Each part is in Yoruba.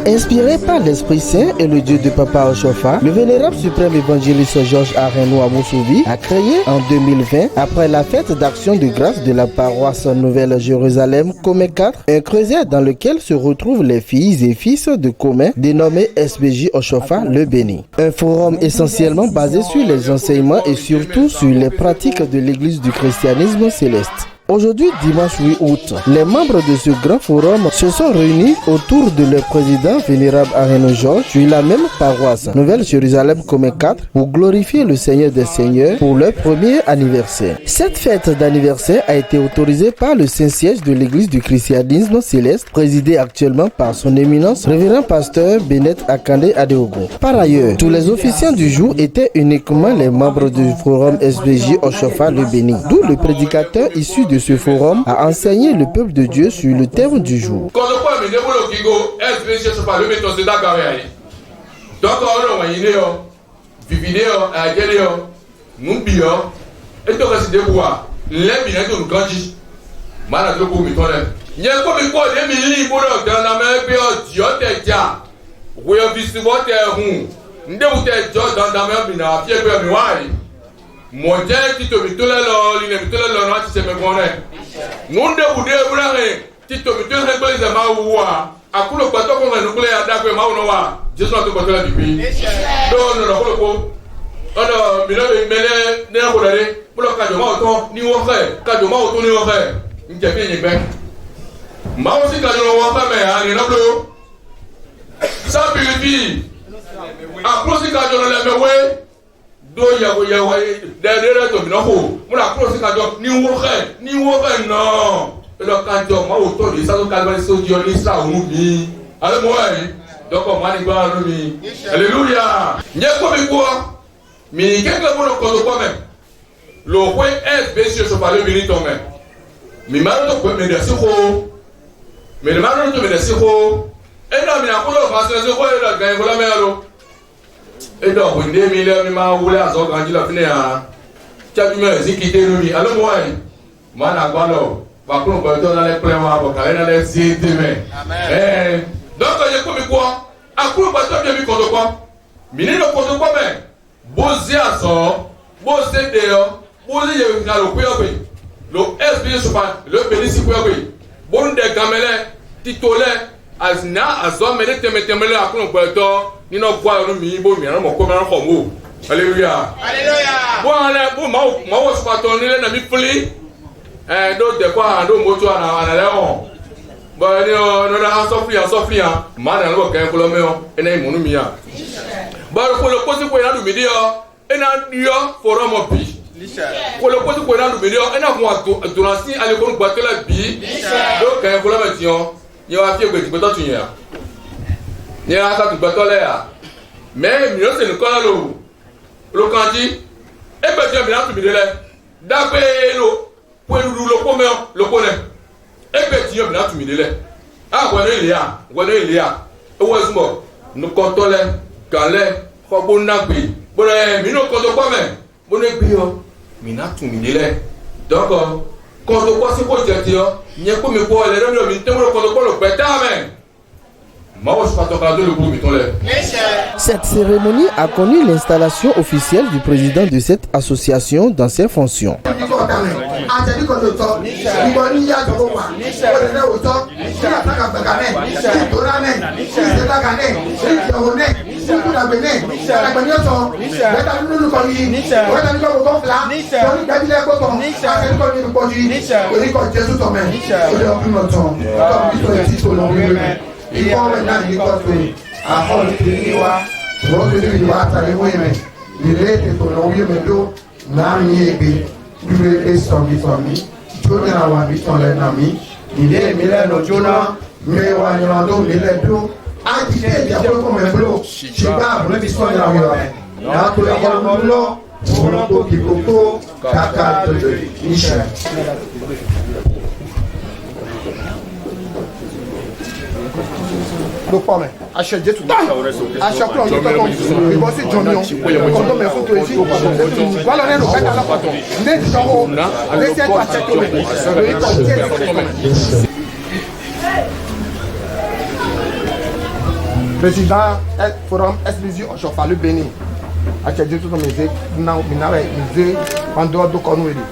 Inspiré par l'Esprit Saint et le Dieu de Papa Oshofa, le vénérable suprême évangéliste Georges Arenou Amoussouvi a créé en 2020, après la fête d'action de grâce de la paroisse Nouvelle-Jérusalem Comé 4, un creuset dans lequel se retrouvent les filles et fils de Comé dénommé SBJ Oshofa le Béni. Un forum essentiellement basé sur les enseignements et surtout sur les pratiques de l'Église du christianisme céleste. Aujourd'hui, dimanche 8 août, les membres de ce grand forum se sont réunis autour de leur président vénérable Arenou Georges sur la même paroisse Nouvelle-Jérusalem Comé 4 pour glorifier le Seigneur des Seigneurs pour leur premier anniversaire. Cette fête d'anniversaire a été autorisée par le Saint-Siège de l'Église du christianisme céleste, présidé actuellement par son éminence, révérend pasteur Bennett Akande Adeogo. Par ailleurs, tous les officiants du jour étaient uniquement les membres du forum SBJ Oshofa le Béni, d'où le prédicateur issu de ce forum a enseigné le peuple de Dieu sur le thème du jour. Mondial tito mitola lo line mitola lo no ti se me gone ngunde bude burare tito mitola he gbele za ma wa akulo gbato ko ngenu kule adagbe ma wono wa Jesu na to gbato la bibi do no no ko odo mi no mele ne ko dare bulo ka jo ma oto ni wo fe ka jo ma oto ni wo fe nje fi yin gbe ma wo si ka jo wo fa me ani no blo sa bibi akulo si ka jo le me we do yawo dere to bi no ho mura cross ka jo ni wo he no lo ka jo ma wo to di sa to ka ba so di oni sa unu bi ale mo ai do ko ma ni gba ru mi hallelujah nye ko mi ko mi ke ka mo ko to ko me lo ko SBJ so pa le bi ni to me mi ma to ko me de si ho me de ma to me de si ho e na mi na ko lo ma se so ko e da ga ko la me alo edo ko nde mi le mi ma wule aso ganji la fine ya chaju me zikite no mi alo mo ai ma na gba lo ba ko ko to na le pre wa bo ka na le si te me amen donc je ko mi ko akuru ba to bi ko to ko mi ni lo ko to ko me bo zi aso bo se de yo bo zi ye na lo ko yo pe lo SBJ so pa le benisi ko yo pe bo nde gamele titole azna azo mele temetemele akuru ko to nínú ọgbà ọdún mi bó mi àrùn mọ̀ kó mi àrùn kọ̀ mọ́ hallelujah bó àrẹ bó ma wọ́ sùpàtọ̀ nílé náà mi fúlí ló dẹ̀kọ́ àdó mọ́tò ànàlẹ́ hàn bọ́ ẹni ọ̀nà asọ́fìyàn máa nà lọ́wọ́ kẹ́ fúlọ́ mẹ́ọ́ ẹni ìmúnú mi yà bọ́ ẹni kó lè kó sípò ìrìnàdù mi díọ̀ ẹni àdìyọ fọ̀rọ̀ mọ̀ bí kó lè kó sípò ìrìnàdù mi díọ̀ ẹni àkùn àdùnàsí alẹ́kọ̀ọ́ gbàtẹ́lẹ̀ bí ló kẹ́ fúlọ́ mẹ́ tiọ́ yẹ wá fi ègbè tìgbẹ́tọ̀ tù yẹn ni aka tu gbẹtọ lẹ ya mais mi o se ni kọlọ lo kanji e gbẹ tiẹ mi na tu mi de lẹ dagbe lo pẹlú lo ko nẹ e gbẹ tiẹ mi na tu mi de lẹ a gbẹnu ilé ya ewu ẹsùnmọ nukọtọ lẹ galẹ kọgbó nagbe bọlẹ mi n'o kọtọ kọmẹ mo ne gbe yọ mi na tu mi de lẹ dọkọ kọtọ kọsi ko jẹ ti yọ nyẹ ko mi kọ ẹlẹdọ mi lọ mi n tẹmọ kọtọ kọ lo gbẹ tá mẹ. Cette cérémonie a connu l'installation officielle du président de cette association dans ses fonctions. Il faut maintenant y construire. À fond de Tiniwa, Rosely Watari Women, il est pour le Wimendo, Nami Ebe, Dule Somi Somi, Jona Wabi son l'ennemi, il est Milano Jona, mais Wanyando Miledo, Agité, Diablo comme un blot, Chiba, Brevisson de la Wiomen, Nato la Wamolo, Moronto Kikoko, Kaka de Michel. ló pọ̀ mẹ́ aṣọ ìjẹ́ tó aṣọ kúrò ní tọ́tọ́ ìbọn sí jọ níyàn kọ́ńtọ́ mẹ́ fún torí sí wà lọ nínú bẹ́ẹ̀ náà pọ̀tọ̀ ní ìdíjọ́wọ́ lẹ́sẹ̀ tó àṣẹ tó mẹ́ lórí kọ́ tí ẹ̀ président forum SBJ Oshofa le Bénin. Ache Jésus to meze na minare meze pando do konu ele.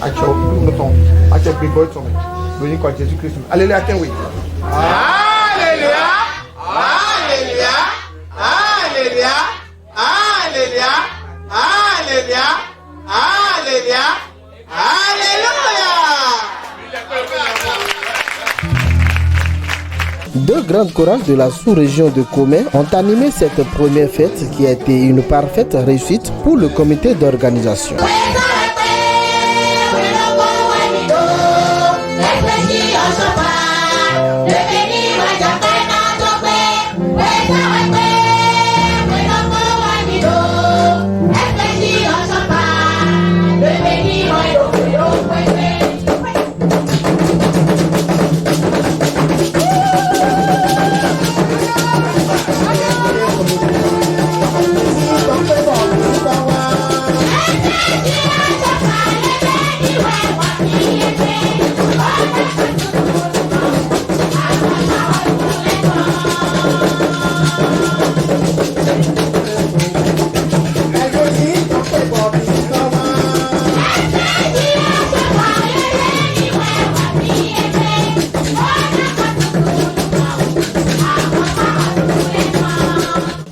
Ache no ton. Ache big boy to me. Lóyún ko Jésus Christ. Alléluia kenwe. Alléluia. Alléluia. Alléluia. Alléluia. Alléluia. Alléluia. Alléluia. Deux grandes chorales de la sous-région de Comé ont animé cette première fête qui a été une parfaite réussite pour le comité d'organisation.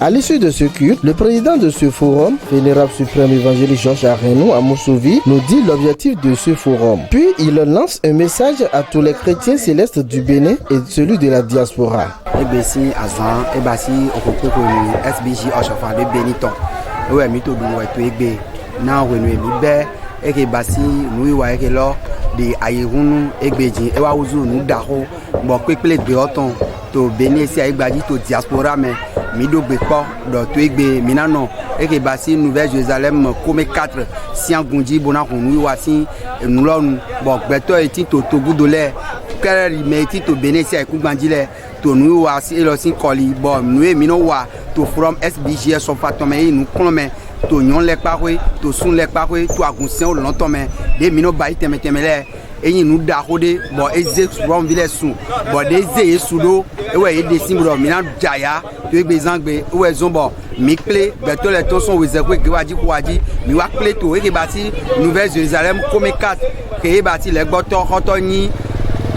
À l'issue de ce culte, le président de ce forum, Vénérable suprême évangéliste Georges Arenou Amoussouvi, nous dit l'objectif de ce forum. Puis il lance un message à tous les chrétiens célestes du Bénin et celui de la diaspora. Ebesi azan ebasi okoko SBJ Oshofa le Béniton. Ouais mito du ouais to egbe na wenu mi be eke basi nui wa eke lo de ayirunu egbeji e wa uzu nu daho bo pepele de oton to Bénin si aigbaji to diaspora me mi do gbe po do to egbe mi nano eke basi Nouvelle Jérusalem comme 4 si angunji bona ko nui wa si nu lo nu bo gbeto eti to togudole kere me eti to Bénin si aigbanji le to nu wa si elo si koli bo nu mi no wa to from SBJ Oshofa to me nu klome to nyon le parwe to sun le parwe to agunsen o lon to me de mi no bayi temetemele eyin nu da hode bo eze from vile sun bo de ze esudo ewe e de simbro mi na jaya to egbe zangbe ewe zombo mi ple beto le to son weze ko gewaji ko waji mi wa ple to ege bati Nouvelle Jérusalem comme 4 ke bati le gboto hoto yin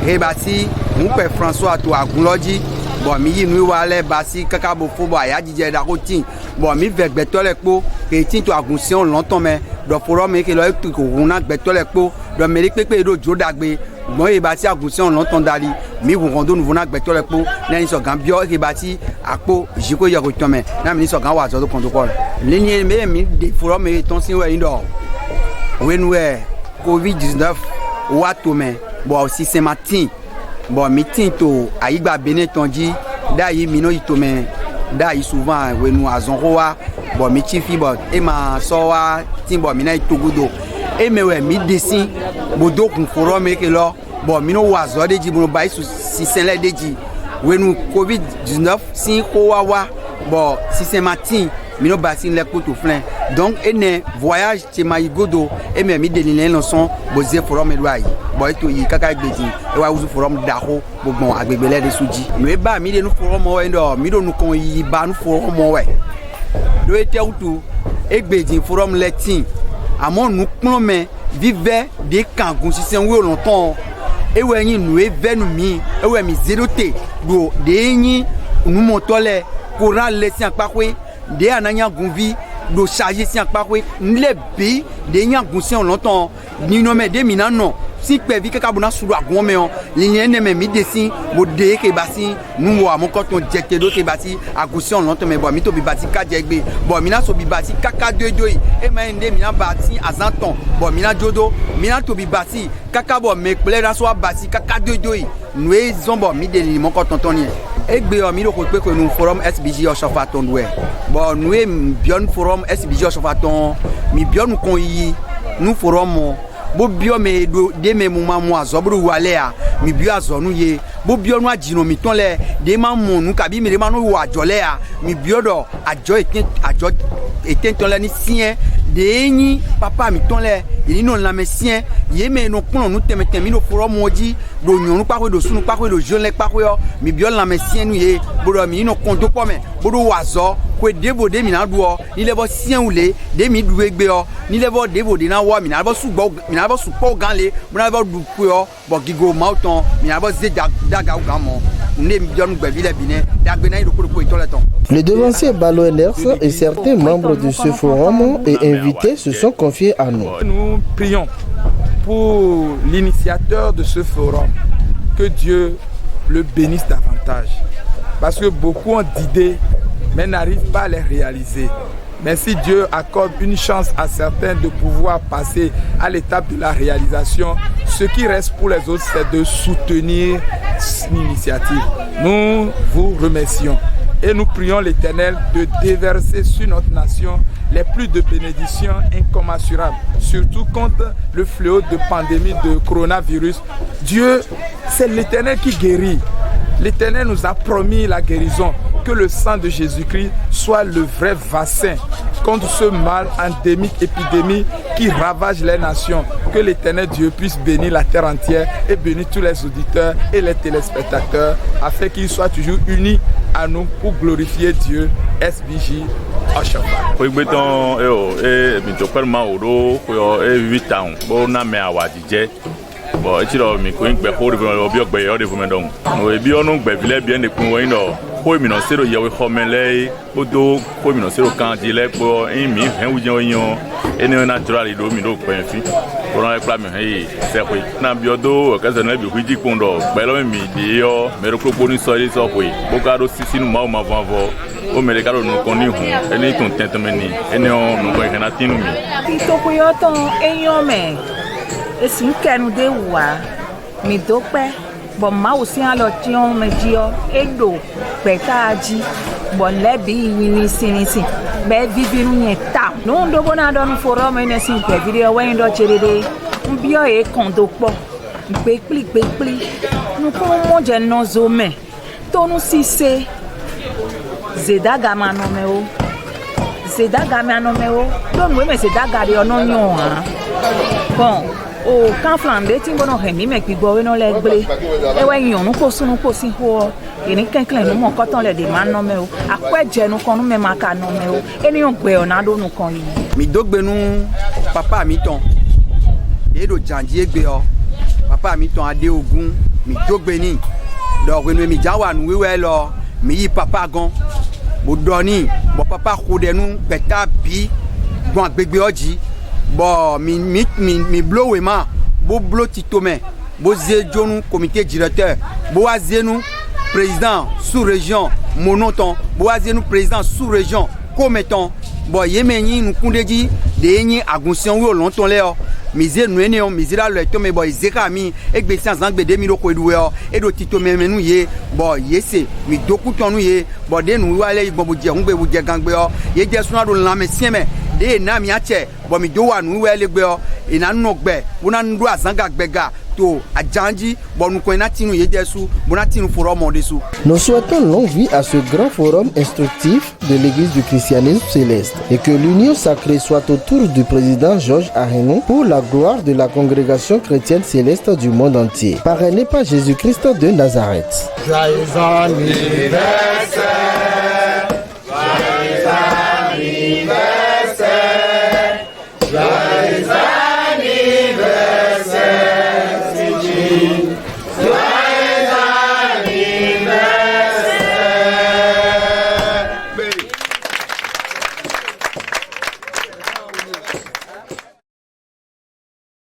e bati mu pe François to agunloji bon mi yi nu wa le basi kakabo fo bo aya jije da ko tin bon mi ve gbeto le po ke tin to agunsen on lonton me do forum me ke lo tu ko runa gbeto le po do me ri pepe do jo dagbe bon e basi agunsen on lonton dali mi wo rondo nou na gbeto le po na ni so gan bio e basi apo jiko yo ko ton me na mi ni so gan wa zo do protocol ligne me mi de forum me ton sin we indo we nu e COVID-19 wa to me bon aussi c'est matin bon meeting to aigba Bénin tonji da yi mino itome da yi souvent we nu azonroa bon mi chifi bon e ma so wa tin bon mina itogudo e me we mi desin bodo kun forum e ke lo bon mino wa zo de ji bo ba isu si senle deji we nu COVID-19 si ko wa bon si c'est matin mino basin le ko to flen donc ene voyage ti mai godo e me mi denile no son boze forum e loi boy to yi kaka gbeji e wa uzu forum daho gbogbo agbegbele de suji no e ba mi de nu forum o ndo mi do nu kon yi ba nu forum o we do e te utu e gbeji forum letin amon nu pon me vive de kangun sisen we longtemps e we yin nu e ve nu mi e we mi zerote do de yin nu motole courant letin apakwe de ananya gunvi do charger si apakwe nle bi de yin agunsen longtemps ni no me de minano si pe vi kaka bona suru agun me on ligne ne me mi desin bo de ke basi nu wo amon koton jete do ke basi agunsen longtemps me bo mi to bi basi ka jegbe bo mi na so bi basi kaka dodo e ma ende mi na basi azanton bo mi na jodo mi na to bi basi kaka bo me ple na so basi kaka dodo nu e zombo mi de li mon koton tonie egbe o mi ro ko pe ko nu forum SBJ Oshofa ton we bo nu e bion forum SBJ Oshofa ton mi bion kon yi nu forum bo bio me do de me mu ma mu azobru wale a mi bio azonu ye bo bio nu ajino mi ton le de ma mu nu kabi mi de ma nu wa jole a mi bio do ajo eten ton le ni sien Deni papa mi ton le il non la mesien ye me no pon no temete mi no foro moji do nyonu pa ko do sunu pa ko do jeune pa ko yo mi biol la mesien nu ye bodo mi no konto po me bodo wazo ko debode mi na do ni le bo sien ule de mi du egbe o ni le bo debode na wo mi na bo su po gan le mo na bo du ko yo bo gigo mauton mi na bo ze daga ugamo ne mi biol ngbe bi le bine dagbe na ido ko ito le ton. Le devancier Balo Enders et certains membres de ce forum et invités se sont confiés à nous. Nous prions pour l'initiateur de ce forum, que Dieu le bénisse davantage. Parce que beaucoup ont d'idées, mais n'arrivent pas à les réaliser. Mais si Dieu accorde une chance à certains de pouvoir passer à l'étape de la réalisation, ce qui reste pour les autres, c'est de soutenir l'initiative. Nous vous remercions. Et nous prions l'Éternel de déverser sur notre nation les plus de bénédictions incommensurables, surtout contre le fléau de pandémie de coronavirus. Dieu, c'est l'Éternel qui guérit. L'Éternel nous a promis la guérison, que le sang de Jésus-Christ soit le vrai vaccin contre ce mal endémique, épidémie qui ravage les nations. Que l'Éternel Dieu puisse bénir la terre entière et bénir tous les auditeurs et les téléspectateurs afin qu'ils soient toujours unis à nous pour glorifier Dieu. SBJ Oshofa. Bon, et là, mi ko ngbe ko de bi ogbe yo de fume don. No e bi onu ngbe bile bi en de kun wo ino. Ko mi no sero ye we khomele, odo ko mi no sero kan di le po mi hen wu jan yan. Eni natural do mi do pe fi. Ko ran e pla mi he se ko. Na bi odo ka se na bi ku ji kun do. Pe lo mi di yo, me ro ko ni so ile so ko. Bo ka do sisi nu ma vanvo. O me le ka do nu kon ni hun. Eni ton tentemeni. Eni on nu ko en na tinu mi. Ti to ko yo ton eyan me. Esi nkenu de wa mi dúpẹ́ bo ma o si an lo ti on me ji o edo pe ta ji bo lebi wi sinisi be viviru yen ta no ndo bona do nu foro me ne sin pe video we ndo cherede mbio e kondo po pe pli nu ko mo je no zo me to nu si se zedaga ma no me o do nu me zedaga de ono nyon ha bon o kan flande ti bono hemi me gbigbo we no le gble e we yan nu ko si ho eni kenklen nu mo koton le de man no me o akweje nu kon nu me maka no me o eni on gbe ona do nu kon yi mi dogbe nu papa mi ton e do janji egbe o papa mi ton ade ogun mi dogbe ni do we nu mi jawa nu wewe lo mi yi papa gan mo do ni bo papa ko de nu beta bi gbon agbegbe oji bon mi blowe ma bo blo titome bo zejonu comité directeur bo azenu président sous région monoton bo azenu président sous région commettant bon yemeni nu kundeji de yin agunsion wo lonton le o mize nu ene o mizira le to me bo izeka mi egbe si anzan gbe de mi ro ko eduwe o edo titome menu ye bon yese mi dokutonu ye bon de nu wale igbo bo je ngbe bo je gangbe o ye je suna do la me sieme de na mi ache bo mi do wa nu wele gbe o ina nu gbe wona ndu azanga gbega to ajanji bo nu ko ina tinu ye jesu bo na tinu forum odesu. Nous souhaitons longue vie à ce grand forum instructif de l'église du christianisme céleste et que l'union sacrée soit autour du président Georges Arenou pour la gloire de la congrégation chrétienne céleste du monde entier. Parrainé par Jésus-Christ de Nazareth. Joyeux anniversaire.